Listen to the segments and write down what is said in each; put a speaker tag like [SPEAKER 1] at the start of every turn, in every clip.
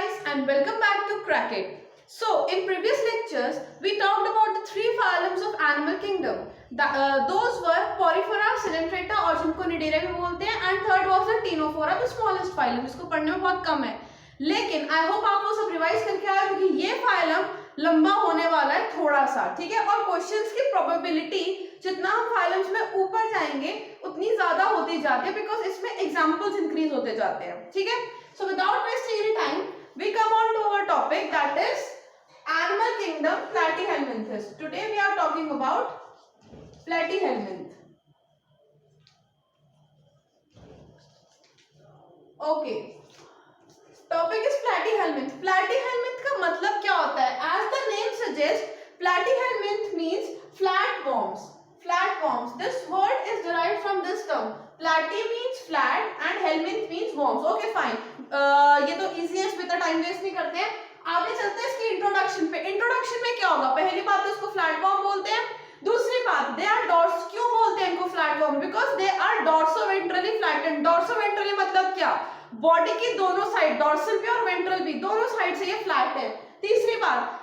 [SPEAKER 1] guys and welcome back to Crack It. So in previous lectures we talked about the three phylums of animal kingdom. Those were Porifera, Coelenterata और जिनको निडेरा भी बोलते हैं and third was the Ctenophora, the smallest phylum, जिसको पढ़ने में बहुत कम है. लेकिन आई होप आप वो सब रिवाइज करके आए क्योंकि ये फाइलम लंबा होने वाला है थोड़ा सा, ठीक है. और क्वेश्चंस की प्रोबेबिलिटी जितना हम फाइलम्स में ऊपर जाएंगे उतनी ज्यादा होती जाती है बिकॉज इसमें एग्जांपल्स इंक्रीज होते जाते हैं, ठीक है. So without wasting any time, we come on to our topic, that is animal kingdom, Platyhelminthes. Today we are talking about Platyhelminth. Okay. Topic is Platyhelminth. Platyhelminth का मतलब क्या होता है? As the name suggests, Platyhelminth means flatworms. Flatworms. This word is derived from this term. Platy means flat and helminth means worms. Okay, fine. ये तो easy है, इसमें तो टाइम वेस्ट नहीं करते हैं. आगे चलते हैं इसकी इंट्रोडक्शन पे. इंट्रोडक्शन में क्या होगा? पहली बात तो इसको फ्लैटवर्म बोलते हैं. दूसरी बात, दे आर डॉर्स. क्यों बोलते हैं इनको flatworm? Because they are dorsoventrally flattened. Dorsoventrally मतलब क्या? बॉडी की दोनों साइड, डॉर्सल भी और वेंट्रल भी, दोनों साइड से ये फ्लैट है. तीसरी बात,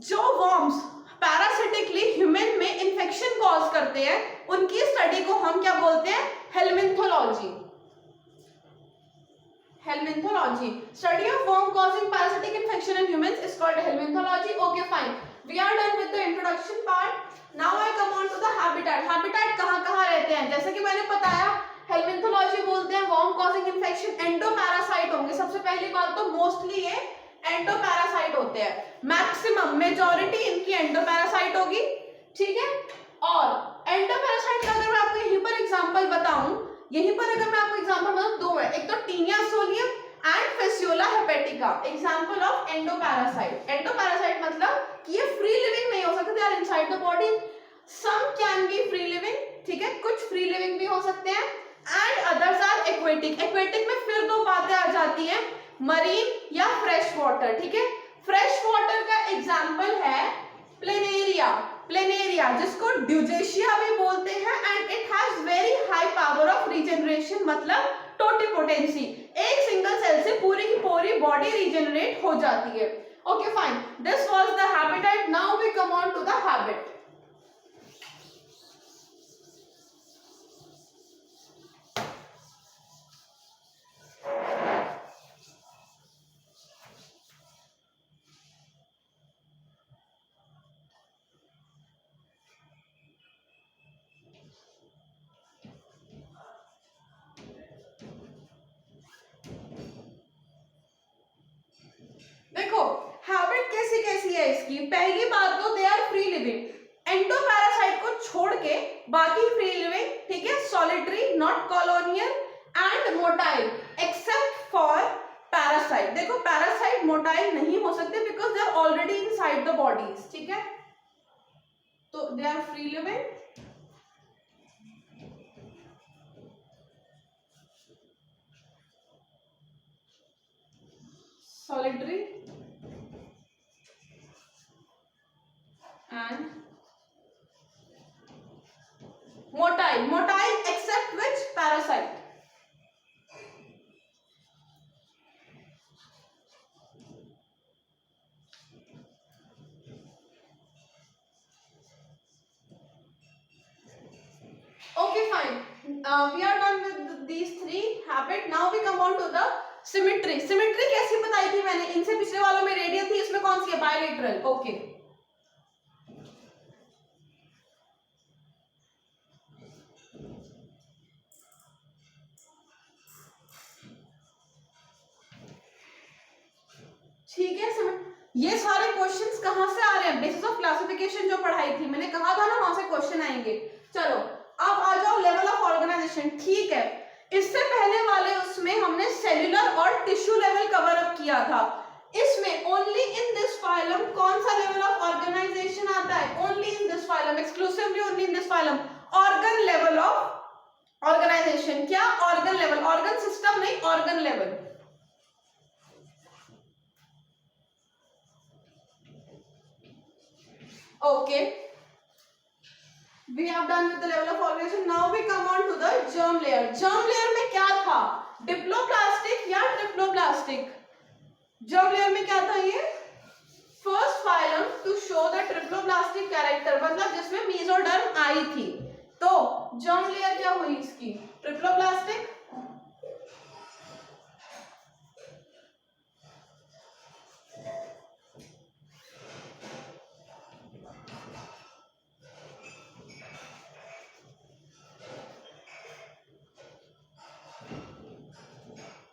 [SPEAKER 1] जो वर्म्स पैरासिटिकली ह्यूमन में इन्फेक्शन कॉज करते हैं उनकी स्टडी को हम क्या बोलते हैं? हेलमिंथोलॉजी. Helminthology. Study of worm causing parasitic infection in humans is called helminthology. Okay, fine. We are done with the introduction part. Now I come on to the habitat. Habitat कहाँ रहते हैं? जैसे कि मैंने बताया, helminthology बोलते हैं worm causing infection endoparasite होंगे. सबसे पहली बात तो mostly ये endoparasite होते हैं. Maximum majority इनकी endoparasite होगी, ठीक है. और endoparasite का अगर मैं आपको यहीं पर एग्जांपल बताऊं, यहीं पर अगर मैं आपको एग्जांपल बताऊं, दो है. एक तो Taenia solium and Fasciola hepatica. Example of endoparasite. Endoparasite मतलब कि ये फ्री लिविंग नहीं हो सकते, they are inside the body. Some can be free living, ठीक है, कुछ फ्री लिविंग भी हो सकते हैं and others are aquatic. Aquatic में फिर दो बातें आ जाती हैं, मरीन या फ्रेश वाटर, ठीक है. फ्रेश वाटर का एग्जांपल है प्लेनेरिया. प्लेनेरिया जिसको ड्यूजेशिया भी बोलते हैं and it has very high power of regeneration, मतलब टोटिपोटेंसी. एक सिंगल सेल से पूरी की पूरी बॉडी रीजनरेट हो जाती है. Okay fine, this was the habitat. Now we come on to the habit. देखो हैबिट कैसी कैसी है इसकी. पहली बात तो they are free living. Endoparasite को छोड़ के बाकी फ्री लिविंग, ठीक है, solitary, not colonial and motile except for parasite. देखो पैरासाइट मोटाइल नहीं हो सकते because they are already inside the bodies, ठीक है. तो they are free living, solitary and motile except which? Parasite. Okay, fine. We are done with these three habit. Now we come on to the symmetry. Symmetry कैसी बताई थी मैंने? इनसे पिछले वालों में रेडियल थी, इसमें कौन सी है? बायलेटरल. ओके, ठीक है. ये सारे क्वेश्चंस कहां से आ रहे हैं? बेसिस ऑफ क्लासिफिकेशन जो पढ़ाई थी, मैंने कहा था ना वहां से क्वेश्चन आएंगे. चलो अब आ जाओ लेवल ऑफ ऑर्गेनाइजेशन. ठीक है, इससे पहले वाले उसमें हमने सेल्यूलर और टिश्यू लेवल कवर अप किया था. इसमें ओनली इन दिस फाइलम कौन सा लेवल ऑफ ऑर्गेनाइजेशन आता है? Only in this phylum, exclusively only in this phylum, organ level of organisation. क्या? ऑर्गन लेवल, ऑर्गन सिस्टम नहीं, organ level. Okay, we have done with the level of organization. Now we come on to the germ layer. Germ layer में क्या था? Diploblastic या ट्रिप्लोप्लास्टिक? Germ layer में क्या था ये? First phylum to show the triploblastic character, मतलब जिसमें मेसोडर्म आई थी। तो जर्म लेयर क्या हुई इसकी? Triploblastic.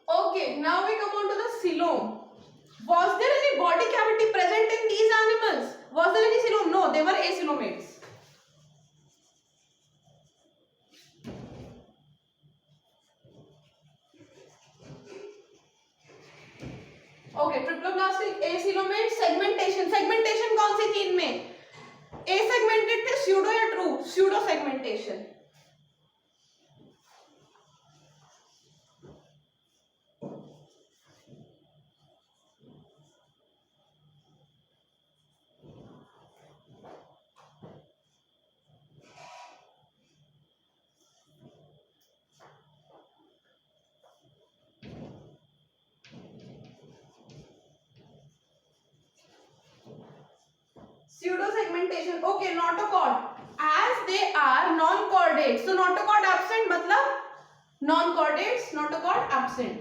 [SPEAKER 1] Okay, now we come on to the coelom. Was there any body cavity present in these animals? Was there any coelom? No, they were acoelomates. Okay, triploblastic, acoelomate, segmentation. segmentation कौन सी थी इनमें? asegmented थे, pseudo या true? pseudo segmentation. Pseudo segmentation. Okay, notochord. As they are non-chordates, so notochord absent मतलब non-chordates, notochord absent.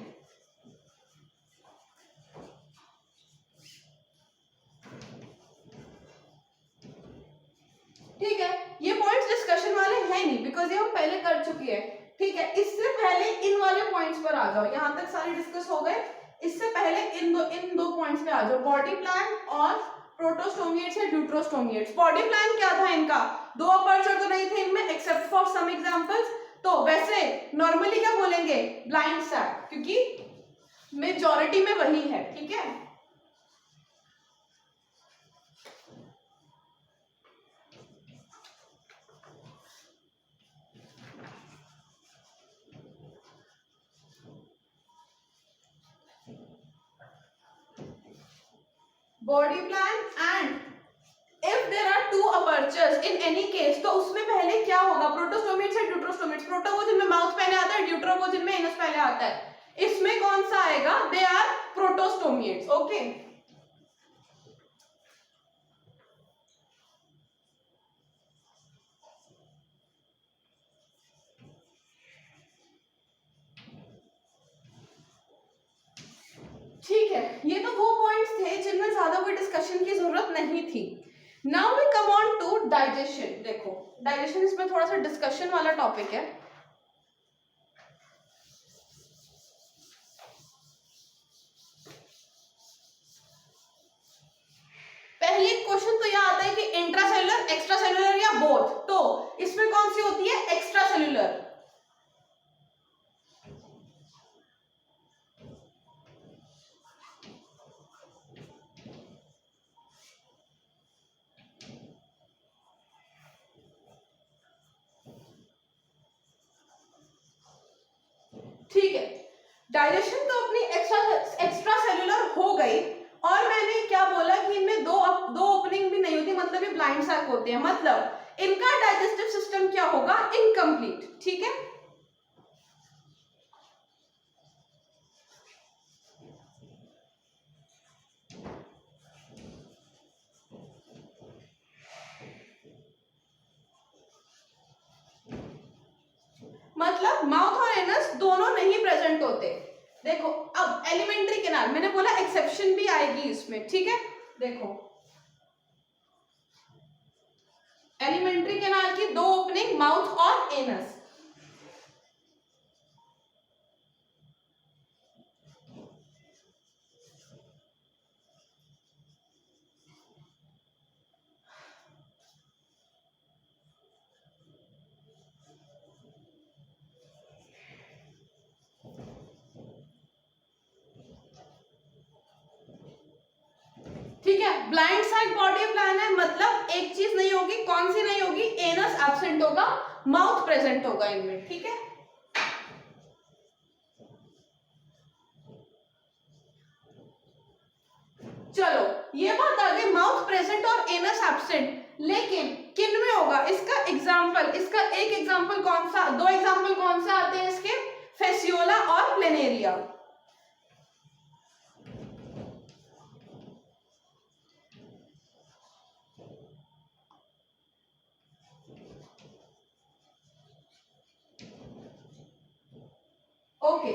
[SPEAKER 1] ठीक है, ये points discussion वाले हैं नहीं, बिकॉज ये हम पहले कर चुके हैं। ठीक है, इससे पहले इन वाले पॉइंट्स पर आ जाओ, यहाँ तक सारे डिस्कस हो गए। इससे पहले इन दो पॉइंट्स पे आ जाओ, बॉडी प्लान और प्रोटोस्टोमिएट्स या ड्यूट्रोस्टोमिएट्स। बॉडी प्लान क्या था इनका? दो अपर्चर तो नहीं थे इनमें एक्सेप्ट फॉर सम एग्जांपल्स। तो वैसे नॉर्मली क्या बोलेंगे? ब्लाइंड सैक, क्योंकि मेजॉरिटी में वही है। ठीक है, body plan and if there are two apertures in any case, तो उसमें पहले क्या होगा? प्रोटोस्टोमिएट्स या ड्यूट्रोस्टोमिएट्स। प्रोटो वो जिनमें माउथ पहले आता है, ड्यूट्रो वो जिनमें एनस पहले आता है। इसमें कौन सा आएगा? They are प्रोटोस्टोमिएट्स। ओके, ठीक है, ये तो वो पॉइंट्स थे जिनमें ज्यादा कोई डिस्कशन की जरूरत नहीं थी। Now we come on to digestion. देखो, डाइजेशन इसमें थोड़ा सा डिस्कशन वाला टॉपिक है। पहले क्वेश्चन तो यह आता है कि इंट्रासेलुलर, एक्स्ट्रासेलुलर या बोथ। तो इसमें कौन सी होती है? एक्स्ट्रासेलुलर। ठीक है, डाइजेशन तो अपनी एक्स्ट्रा सेलुलर हो गई। और मैंने क्या बोला कि इनमें दो ओपनिंग भी नहीं होती, मतलब ये ब्लाइंड सैक होते हैं, मतलब इनका डाइजेस्टिव सिस्टम क्या होगा? इनकम्प्लीट। ठीक है, मतलब माउथ और एनस दोनों नहीं प्रेजेंट होते। देखो, अब एलिमेंट्री कैनाल, मैंने बोला एक्सेप्शन भी आएगी इसमें। ठीक है, देखो एलिमेंट्री कैनाल की दो ओपनिंग, माउथ और एनस। ठीक है, ब्लाइंड साइड बॉडी प्लान है, मतलब एक चीज नहीं होगी। कौन सी नहीं होगी? एनस एब्सेंट होगा, माउथ प्रेजेंट होगा इनमें। ठीक है, चलो ये बात आ गई माउथ प्रेजेंट और एनस एब्सेंट। लेकिन किन में होगा? इसका एग्जांपल, इसका एक एग्जांपल कौन सा? दो एग्जांपल कौन से आते हैं इसके? फेसियोला और प्लेनेरिया। ओके,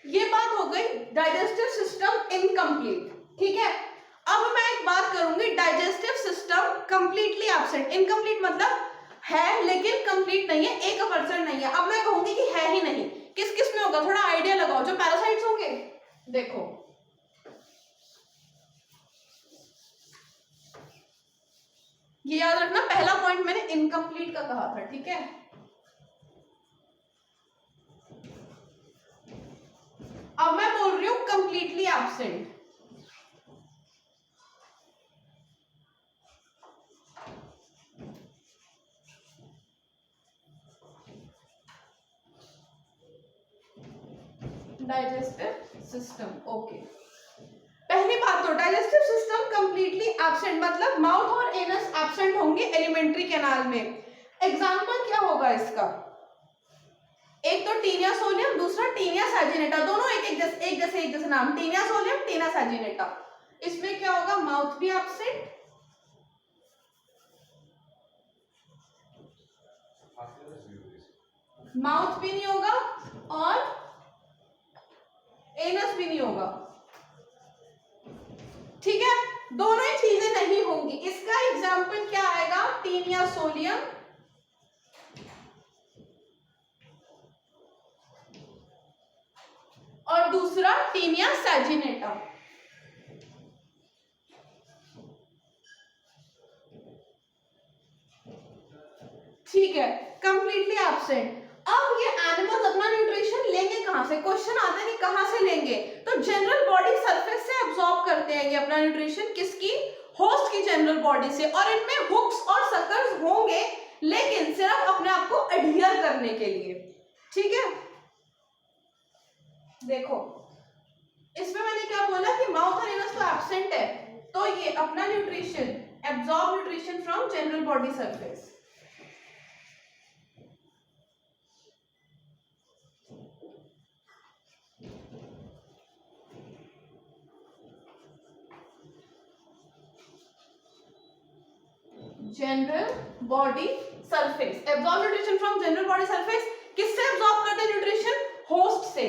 [SPEAKER 1] ये बात हो गई डाइजेस्टिव सिस्टम इनकम्प्लीट, ठीक है। अब मैं एक बात करूंगी, digestive system completely absent. Incomplete मतलब है लेकिन कंप्लीट नहीं है, 1% नहीं है। अब मैं कहूंगी कि है ही नहीं, किस किस में होगा, थोड़ा आइडिया लगाओ। जो पैरासाइट्स होंगे, देखो ये याद रखना, पहला पॉइंट मैंने इनकम्प्लीट का कहा था, ठीक है। अब मैं बोल रही हूं completely absent. Digestive system, okay. पहली बात तो डाइजेस्टिव सिस्टम कंप्लीटली एब्सेंट मतलब माउथ और एनस एब्सेंट होंगे एलिमेंट्री कैनाल में। एग्जांपल क्या होगा इसका, एक तो टीनिया सोलियम, दूसरा टीनिया सैजिनेटा, दोनों एक जैसे नाम, टीनिया सोलियम टीनिया सैजिनेटा। इसमें क्या होगा, माउथ भी एब्सेंट, माउथ भी नहीं होगा और एनस भी नहीं होगा, ठीक है। दोनों ही चीजें नहीं होंगी। इसका एग्जाम्पल क्या आएगा, टीनिया सोलियम और दूसरा टीनिया सैजिनेटा। ठीक है, कंप्लीटली एब्सेंट। अब ये एनिमल्स अपना न्यूट्रिशन लेंगे कहां से, क्वेश्चन आता है कि कहां से लेंगे, तो जनरल बॉडी सरफेस से एब्सॉर्ब करते हैं ये अपना न्यूट्रिशन, किसकी, होस्ट की जनरल बॉडी से। और इनमें हुक्स और सकर्स होंगे लेकिन सिर्फ अपने आप को एडहियर करने के लिए, ठीक है। देखो इसमें मैंने क्या बोला कि माउथ और एनस तो एब्सेंट है, तो ये अपना nutrition absorb nutrition from general body surface. General body surface, absorb nutrition from general body surface. किससे एब्सॉर्ब करते हैं न्यूट्रिशन, होस्ट से।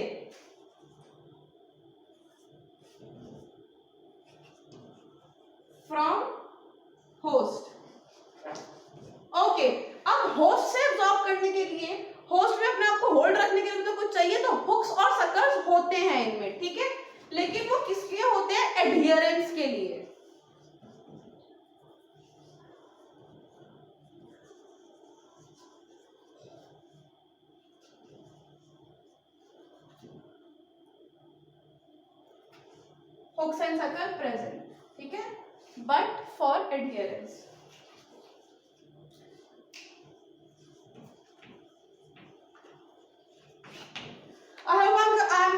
[SPEAKER 1] From host, okay. अब होस्ट से एब्सॉर्ब करने के लिए, होस्ट में अपने आप को होल्ड रखने के लिए तो कुछ चाहिए, तो हुक्स और सकर्स होते हैं इनमें, ठीक है। लेकिन वो किस लिए होते हैं, एडहियरेंस के लिए। Hooks and sucker present, ठीक है, but for adherence. I hope I'm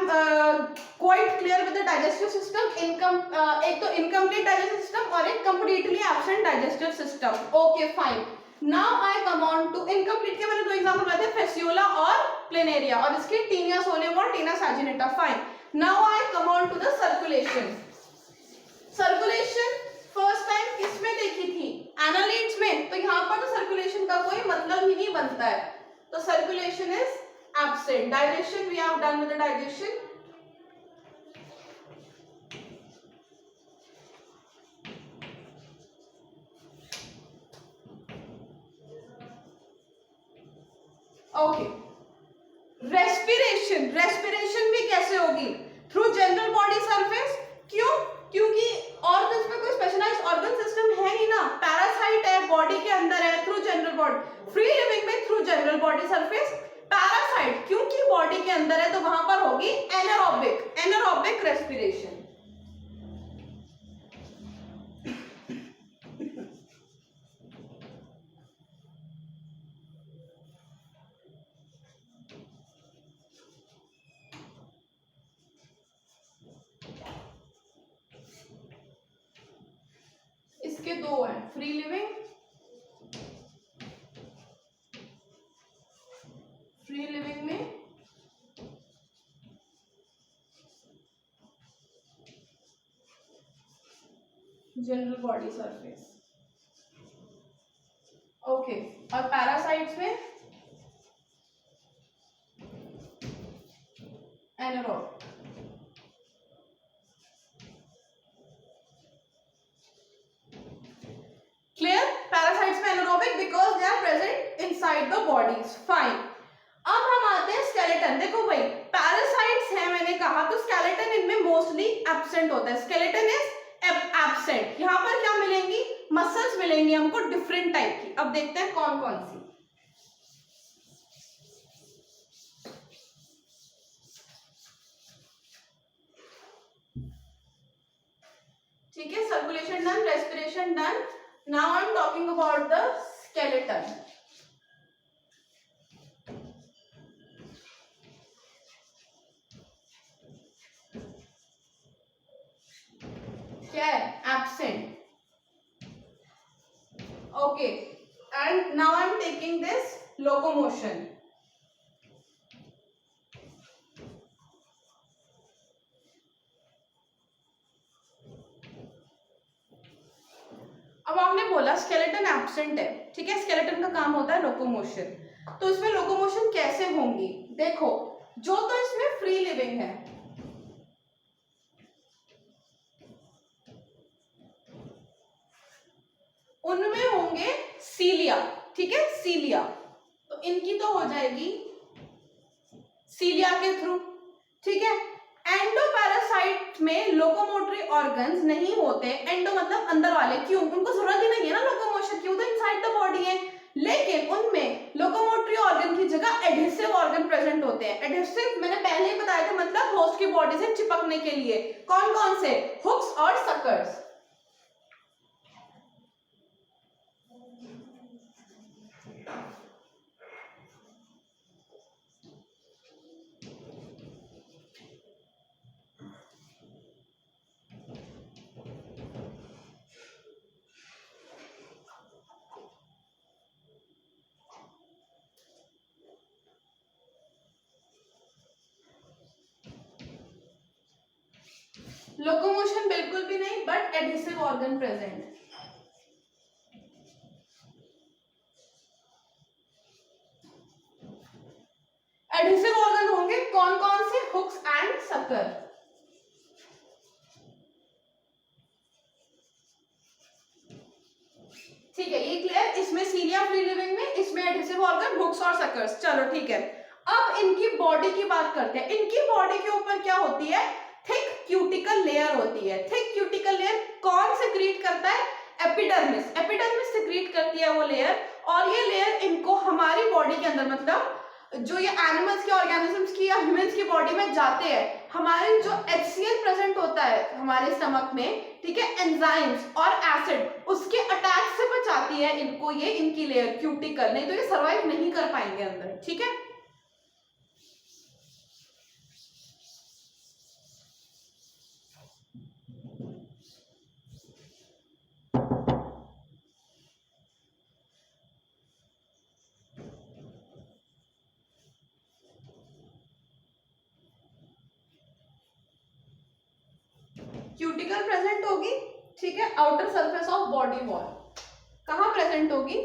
[SPEAKER 1] quite clear with the digestive system. एक तो incomplete digestive system और एक completely absent digestive system. Okay, fine. Now I come on to incomplete के मैंने दो example बताए थे, फेसियोला और प्लेनेरिया, और इसके टीनिया सोलियम और Taenia saginata. Fine, now I come on to the circulation. Circulation first time किसमें देखी थी, एनालिड्स में, तो यहाँ पर तो सर्कुलेशन का कोई मतलब ही नहीं बनता है, तो circulation is absent. Digestion we have done with the digestion. Okay, respiration, respiration भी कैसे होगी, थ्रू जनरल बॉडी सरफेस। क्यों, क्योंकि ऑर्गन्स में कोई स्पेशलाइज्ड ऑर्गन सिस्टम है नहीं ना, पैरासाइट है, बॉडी के अंदर है, through general body. Free living में through general body surface, parasite क्योंकि बॉडी के अंदर है तो वहां पर होगी एनारोबिक, एनारोबिक रेस्पिरेशन। इसके दो हैं, फ्री लिविंग, फ्री लिविंग में जनरल बॉडी सरफेस, ओके, और पैरासाइट्स में anaerobic. Clear? Parasites में anaerobic because they are present inside the bodies. Fine. अब हम आते हैं स्केलेटन. देखो भाई, पैरासाइट्स हैं मैंने कहा, तो स्केलेटन इनमें मोस्टली एब्सेंट होता है. Skeleton is absent. यहाँ पर क्या मिलेंगी? मसल्स मिलेंगी हमको डिफरेंट टाइप की. अब देखते हैं कौन कौन सी. ठीक है, circulation done, respiration done. Now I am talking about the skeleton. क्या है? Absent. Okay, and now I am taking this locomotion. अब आपने बोला स्केलेटन एब्सेंट है. ठीक है, स्केलेटन का काम होता है लोकोमोशन. तो इसमें लोकोमोशन कैसे होंगी? देखो, जो तो इसमें फ्री लिविंग है, उनमें होंगे सीलिया. ठीक है, सीलिया. तो इनकी तो हो जाएगी सीलिया के थ्रू. ठीक है, एंडोपैरासाइट में लोकोमोटरी ऑर्गन्स नहीं होते. एंडो मतलब अंदर वाले. क्यों? उनको जरूरत ही नहीं है ना लोकोमोशन की, वो तो इनसाइड द बॉडी है. लेकिन उनमें लोकोमोटरी ऑर्गन की जगह एडहेसिव ऑर्गन प्रेजेंट होते हैं. एडहेसिव मैंने पहले ही बताया था, मतलब होस्ट की बॉडी से चिपकने के लिए. कौन कौन से? हुक्स और सकर्स. लोकोमोशन बिल्कुल भी नहीं, but adhesive organ present. Adhesive organ होंगे कौन कौन से? Hooks and sucker. ठीक है, ये क्लियर. इसमें सीलिया फ्री लिविंग में, इसमें एडहेसिव ऑर्गन, हुक्स और सकर्स. चलो ठीक है, अब इनकी बॉडी की बात करते हैं. इनकी बॉडी के ऊपर क्या होती है? थिक क्यूटिकल लेयर होती है. थिक क्यूटिकल लेयर कौन सिक्रीट करता है? एपिडर्मिस. एपिडर्मिस सिक्रीट करती है वो लेयर. और ये लेयर इनको हमारी बॉडी के अंदर, मतलब जो ये एनिमल्स के ऑर्गेनिजम्स की या ह्यूमंस की बॉडी में जाते हैं, हमारे जो HCl प्रेजेंट होता है हमारे स्टमक में, ठीक है, एंजाइम्स और एसिड, उसके अटैक से बचाती है इनको ये इनकी लेयर क्यूटिकल. नहीं तो ये सर्वाइव नहीं कर पाएंगे अंदर. ठीक है, क्यूटिकल प्रेजेंट होगी. ठीक है, outer surface of body wall. कहां प्रेजेंट होगी?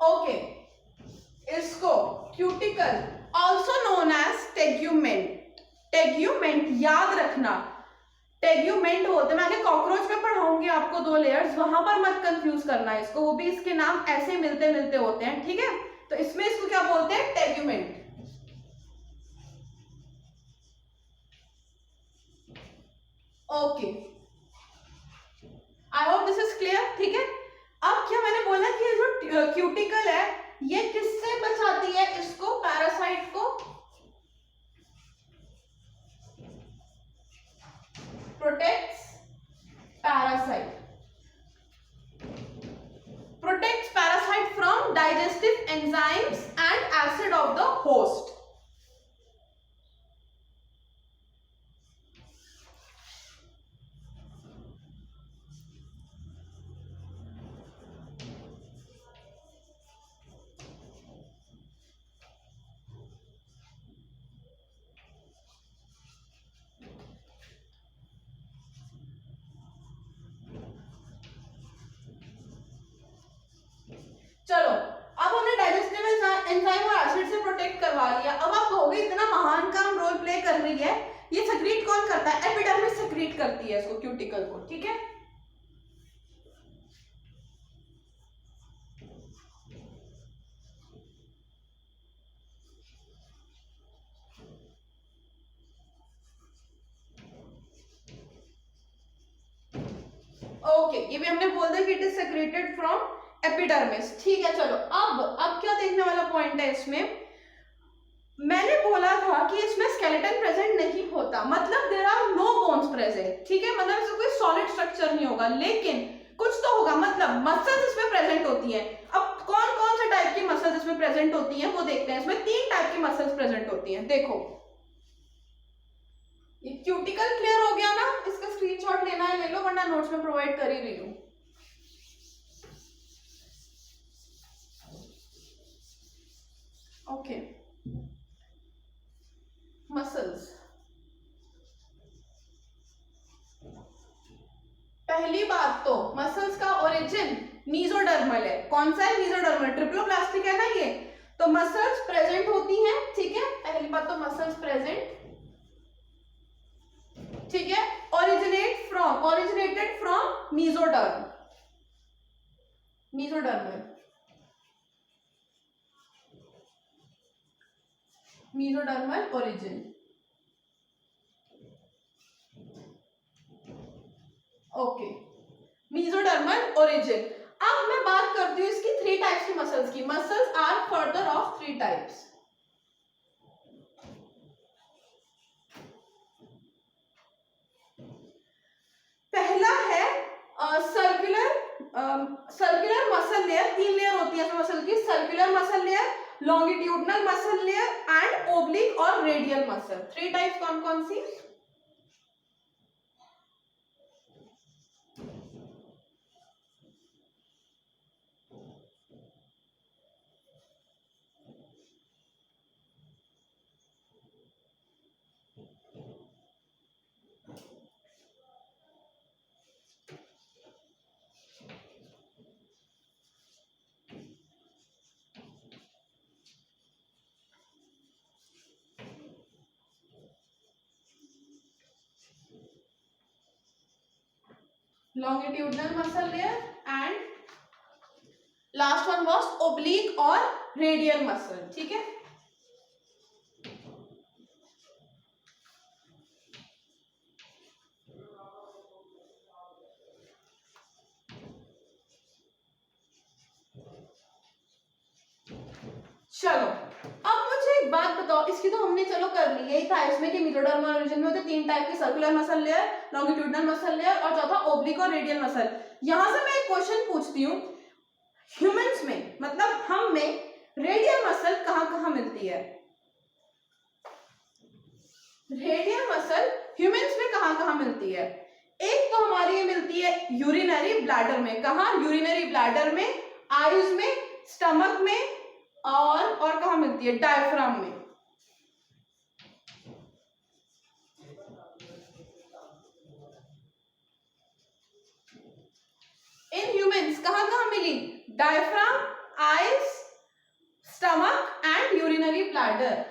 [SPEAKER 1] ओके, इसको cuticle also known as tegument. Tegument याद रखना, टेग्यूमेंट होते, मैं आगे कॉकरोच में पढ़ाऊंगी आपको 2 लेयर्स, वहां पर मत कंफ्यूज करना इसको. वो भी इसके नाम ऐसे मिलते मिलते होते हैं. ठीक है, तो इसमें इसको क्या बोलते हैं? Tegument. Okay, I hope this is clear. ठीक है, अब क्या मैंने बोला कि जो क्यूटिकल है ये किससे बचाती है इसको? पैरासाइट को. Protects parasite. Protects parasite from digestive enzymes and acid of the host. है इसको, क्यूटिकल को, ठीक है। ओके, ये भी हमने बोल दिया कि it is secreted from epidermis, ठीक है। चलो अब क्या देखने वाला पॉइंट है इसमें, मैंने बोला था कि इसमें स्केलेटन प्रेजेंट नहीं होता, मतलब there are no bones present, ठीक है, मतलब इसमें कोई सॉलिड स्ट्रक्चर नहीं होगा, लेकिन कुछ तो होगा, मतलब मसल्स इसमें प्रेजेंट होती हैं। अब कौन कौन से टाइप की मसल्स इसमें प्रेजेंट होती हैं वो देखते हैं। इसमें 3 टाइप की मसल्स प्रेजेंट होती हैं। देखो, ये क्यूटिकल क्लियर हो गया ना, इसका स्क्रीनशॉट लेना है ले लो, वरना नोट्स में प्रोवाइड कर ही रही हूं। ओके, मसल्स, पहली बात तो मसल्स का ओरिजिन मीजोडर्मल है। कौन सा है? मीजोडर्मल, ट्रिप्लोप्लास्टिक है ना ये। तो मसल्स प्रेजेंट होती हैं, ठीक है, पहली बात तो मसल्स प्रेजेंट, ठीक है, originated from mesoderm, mesodermal, mesodermal origin. Okay, mesodermal origin. अब मैं बात करती हूँ इसकी 3 टाइप्स की मसल्स की। Muscles are further of 3 types. पहला है सर्कुलर मसल लेयर। 3 लेयर होती है मसल की, circular muscle layer, longitudinal muscle layer and oblique और रेडियल मसल। 3 टाइप्स कौन कौन सी? Longitudinal muscle layer and last one was oblique और रेडियल मसल, ठीक है। चलो अब मुझे एक बात बताओ, इसकी तो हमने चलो कर ली, यही था इसमें कि मीजोडर्मल ओरिजिन में होते 3 टाइप की, circular muscle layer, longitudinal muscle layer और चौथा ओब्लिक और रेडियल मसल। यहां से मैं एक क्वेश्चन पूछती हूँ, ह्यूमंस में मतलब हम में रेडियल मसल कहां कहां मिलती है? रेडियल मसल ह्यूमंस में कहां कहां मिलती है? एक तो हमारी ये मिलती है यूरिनरी ब्लैडर में। कहां? यूरिनरी ब्लैडर में, आईज में, स्टमक में और कहां मिलती है? डायफ्राम में। इन ह्यूमंस कहां कहां मिली? Diaphragm, eyes, stomach and urinary bladder.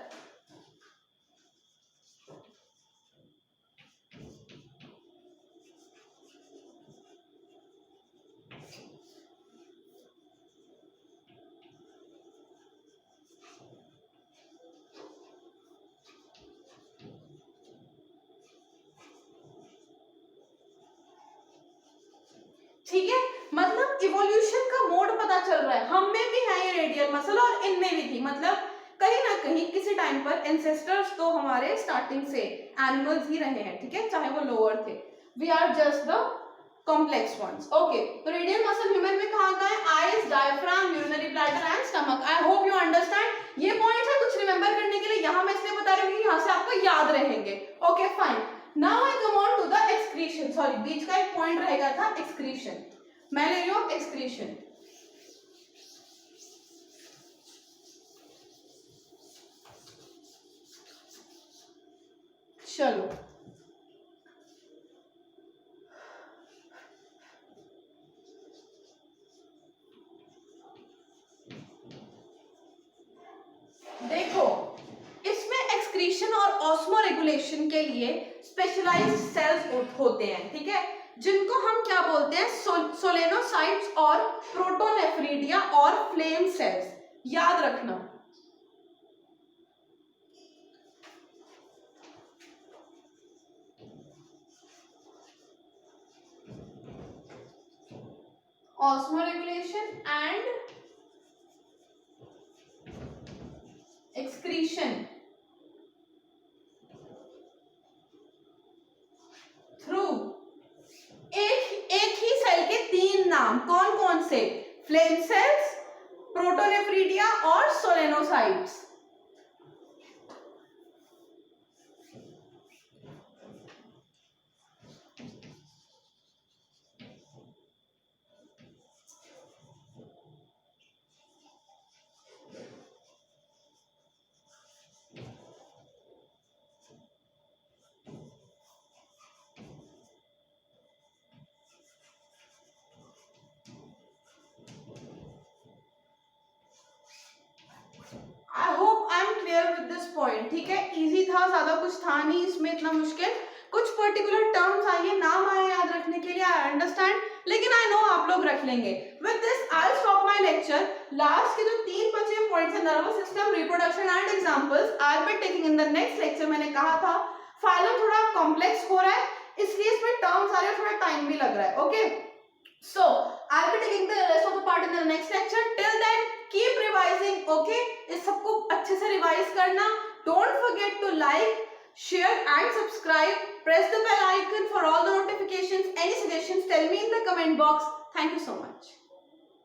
[SPEAKER 1] ठीक है, मतलब इवोल्यूशन का मोड पता चल रहा है, हम में भी है ये रेडियल मसल और इनमें भी थी, मतलब कहीं ना कहीं किसी टाइम पर एंसेस्टर्स तो हमारे स्टार्टिंग से एनिमल्स ही रहे हैं, ठीक है, चाहे वो लोअर थे। We are just the complex ones. Okay, तो रेडियल मसल ह्यूमन में कहां कहां है? Eyes, diaphragm, urinary bladder and stomach. I hope you understand. ये पॉइंट्स है कुछ रिमेंबर करने के लिए, यहां मैं इसलिए बता रही हूं कि यहां से आपको याद रहेंगे। Okay fine, now I come on to the excretion. Sorry, बीच का एक पॉइंट रहेगा था एक्सक्रीशन, मैं ले रही हूं एक्सक्रीशन। चलो देखो, इसमें एक्सक्रीशन और ऑस्मो रेगुलेशन के लिए स्पेशलाइज्ड सेल्स होते हैं, ठीक है, जिनको हम क्या बोलते हैं, सोलेनोसाइट्स और प्रोटोनेफ्रिडिया और फ्लेम सेल्स, याद रखना। ऑस्मोरेगुलेशन एंड एक्सक्रीशन थ्रू एक ही सेल के तीन नाम, कौन कौन से, फ्लेम सेल्स, प्रोटोनेफ्रिडिया और solenocytes. I hope I am clear with this point, ठीक है, इजी था, ज्यादा कुछ था नहीं इसमें इतना मुश्किल, कुछ पर्टिकुलर टर्म्स आए, नाम आए याद रखने के लिए, आई अंडरस्टैंड, लेकिन आई नो आप लोग रख लेंगे। With this I will stop my lecture. Last के जो तीन बचे पॉइंट्स है, nervous system, reproduction and examples, I will be taking in the next lecture. मैंने कहा था फाइलम थोड़ा कॉम्प्लेक्स हो रहा है, इसलिए इसमें टर्म्स आ रहे हैं, थोड़ा टाइम भी लग रहा है, okay. So, I'll be taking the rest of the part in the next lecture. Till then, keep revising, okay? इस सबको अच्छे से रिवाइज करना. Don't forget to like, share and subscribe. Press the bell icon for all the notifications. Any suggestions, tell me in the comment box. Thank you so much.